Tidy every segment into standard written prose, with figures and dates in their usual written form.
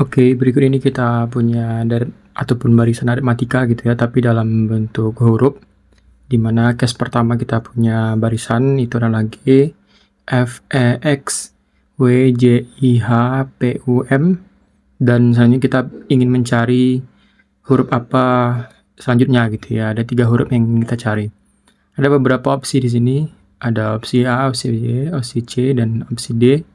Oke, berikut ini kita punya ataupun barisan aritmatika gitu ya, tapi dalam bentuk huruf, di mana case pertama kita punya barisan itu adalah G, F, E, X, W, J, I, H, P, U, M, dan selanjutnya kita ingin mencari huruf apa selanjutnya gitu ya. Ada 3 huruf yang ingin kita cari. Ada beberapa opsi di sini, ada opsi A, opsi B, opsi C, dan opsi D,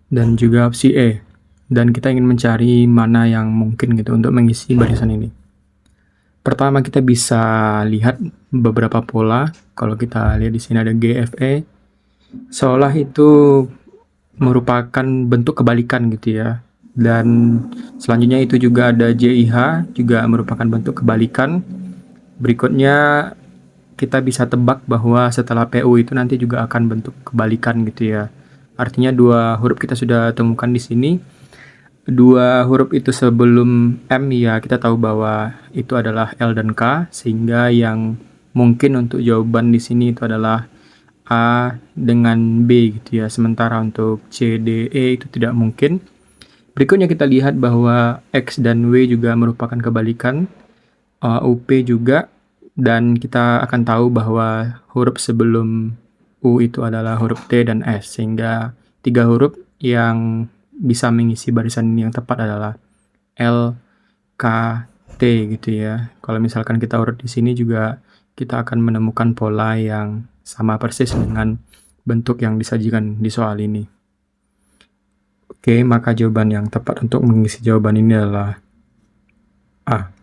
dan juga opsi E. Dan kita ingin mencari mana yang mungkin gitu untuk mengisi barisan ini. Pertama kita bisa lihat beberapa pola. Kalau kita lihat di sini ada GFE, seolah itu merupakan bentuk kebalikan gitu ya. Dan selanjutnya itu juga ada JIH, juga merupakan bentuk kebalikan. Berikutnya kita bisa tebak bahwa setelah PU itu nanti juga akan bentuk kebalikan gitu ya. Artinya 2 huruf kita sudah temukan di sini. 2 huruf itu sebelum M ya kita tahu bahwa itu adalah L dan K, sehingga yang mungkin untuk jawaban di sini itu adalah A dengan B gitu ya. Sementara untuk C, D, E itu tidak mungkin. Berikutnya kita lihat bahwa X dan W juga merupakan kebalikan, UP juga, dan kita akan tahu bahwa huruf sebelum U itu adalah huruf T dan S, sehingga 3 huruf yang bisa mengisi barisan ini yang tepat adalah L, K, T gitu ya. Kalau misalkan kita urut di sini juga kita akan menemukan pola yang sama persis dengan bentuk yang disajikan di soal ini. Oke, maka jawaban yang tepat untuk mengisi jawaban ini adalah A.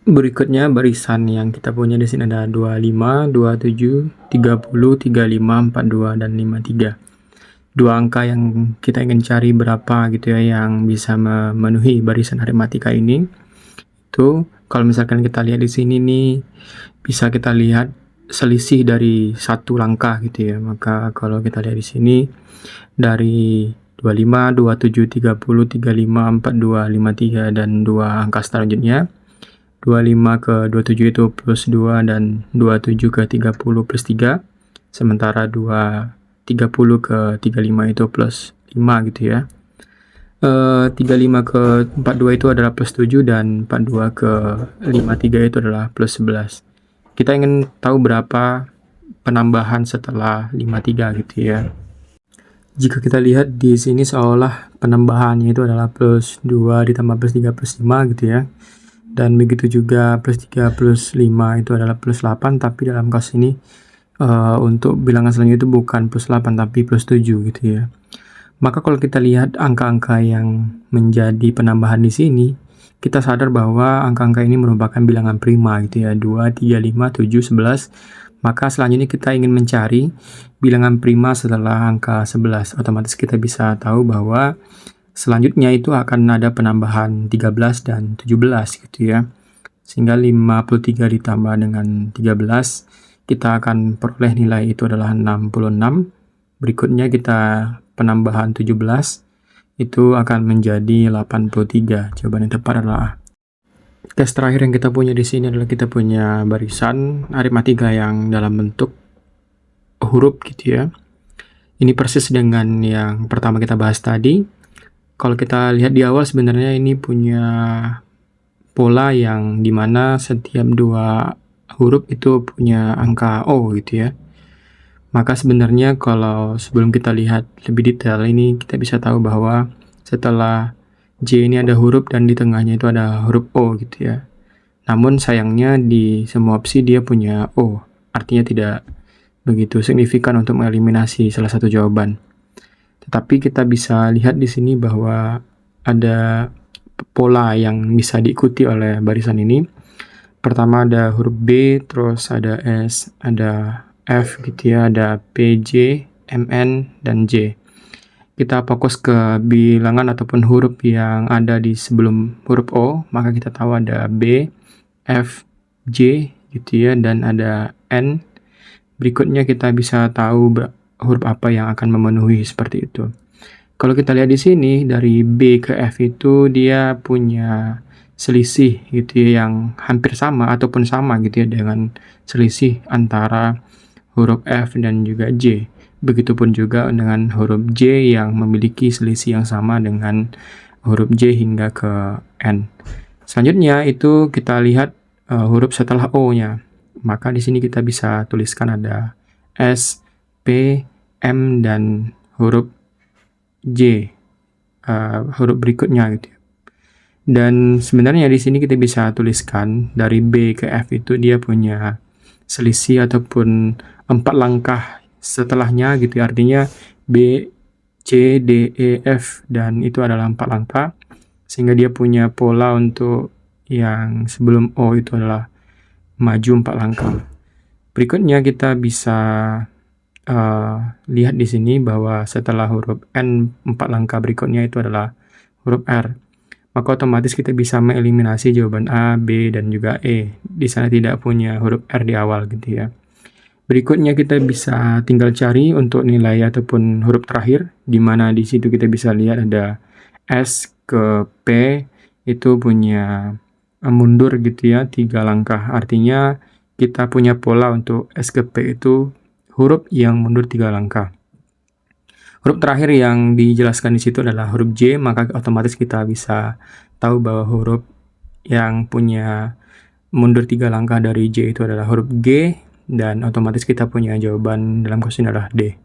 Berikutnya barisan yang kita punya di sini ada 25, 27, 30, 35, 42, dan 53. 2 angka yang kita ingin cari berapa gitu ya yang bisa memenuhi barisan aritmatika ini. Itu kalau misalkan kita lihat di sini nih, bisa kita lihat selisih dari 1 langkah gitu ya. Maka kalau kita lihat di sini dari 25, 27, 30, 35, 42, 53, dan 2 angka selanjutnya, 25 ke 27 itu plus 2, dan 27 ke 30 plus 3, sementara 30 ke 35 itu plus 5 gitu ya. 35 ke 42 itu adalah plus 7, dan 42 ke 53 itu adalah plus 11. Kita ingin tahu berapa penambahan setelah 53 gitu ya. Jika kita lihat di sini seolah penambahannya itu adalah plus 2 ditambah plus 3 plus 5 gitu ya. Dan begitu juga plus 3 plus 5 itu adalah plus 8, tapi dalam kasus ini untuk bilangan selanjutnya itu bukan plus 8 tapi plus 7 gitu ya. Maka kalau kita lihat angka-angka yang menjadi penambahan di sini, kita sadar bahwa angka-angka ini merupakan bilangan prima gitu ya, 2, 3, 5, 7, 11. Maka selanjutnya kita ingin mencari bilangan prima setelah angka 11. Otomatis kita bisa tahu bahwa selanjutnya itu akan ada penambahan 13 dan 17 gitu ya. Sehingga 53 ditambah dengan 13, kita akan peroleh nilai itu adalah 66. Berikutnya kita penambahan 17, itu akan menjadi 83. Jawaban yang tepat adalah A. Tes terakhir yang kita punya di sini adalah kita punya barisan aritmatika yang dalam bentuk huruf gitu ya. Ini persis dengan yang pertama kita bahas tadi. Kalau kita lihat di awal sebenarnya ini punya pola yang dimana setiap 2 huruf itu punya angka O gitu ya. Maka sebenarnya kalau sebelum kita lihat lebih detail ini, kita bisa tahu bahwa setelah J ini ada huruf dan di tengahnya itu ada huruf O gitu ya. Namun sayangnya di semua opsi dia punya O, artinya tidak begitu signifikan untuk mengeliminasi salah satu jawaban. Tetapi kita bisa lihat di sini bahwa ada pola yang bisa diikuti oleh barisan ini. Pertama ada huruf B, terus ada S, ada F gitu ya, ada P, J, M, N, dan J. Kita fokus ke bilangan ataupun huruf yang ada di sebelum huruf O, maka kita tahu ada B, F, J gitu ya, dan ada N. Berikutnya kita bisa tahu huruf apa yang akan memenuhi seperti itu. Kalau kita lihat di sini dari B ke F itu dia punya selisih gitu ya yang hampir sama ataupun sama gitu ya dengan selisih antara huruf F dan juga J. Begitupun juga dengan huruf J yang memiliki selisih yang sama dengan huruf J hingga ke N. Selanjutnya itu kita lihat huruf setelah O-nya. Maka di sini kita bisa tuliskan ada S, P, M, dan huruf J, huruf berikutnya gitu ya. Dan sebenarnya di sini kita bisa tuliskan dari B ke F itu dia punya selisih ataupun 4 langkah setelahnya gitu ya. Artinya B, C, D, E, F, dan itu adalah 4 langkah. Sehingga dia punya pola untuk yang sebelum O itu adalah maju 4 langkah. Berikutnya kita bisa lihat di sini bahwa setelah huruf N 4 langkah berikutnya itu adalah huruf R. Maka otomatis kita bisa mengeliminasi jawaban A, B, dan juga E. Di sana tidak punya huruf R di awal gitu ya. Berikutnya kita bisa tinggal cari untuk nilai ataupun huruf terakhir, di mana di situ kita bisa lihat ada S ke P itu punya mundur gitu ya 3 langkah. Artinya kita punya pola untuk S ke P itu huruf yang mundur 3 langkah. Huruf terakhir yang dijelaskan di situ adalah huruf J, maka otomatis kita bisa tahu bahwa huruf yang punya mundur 3 langkah dari J itu adalah huruf G, dan otomatis kita punya jawaban dalam question adalah D.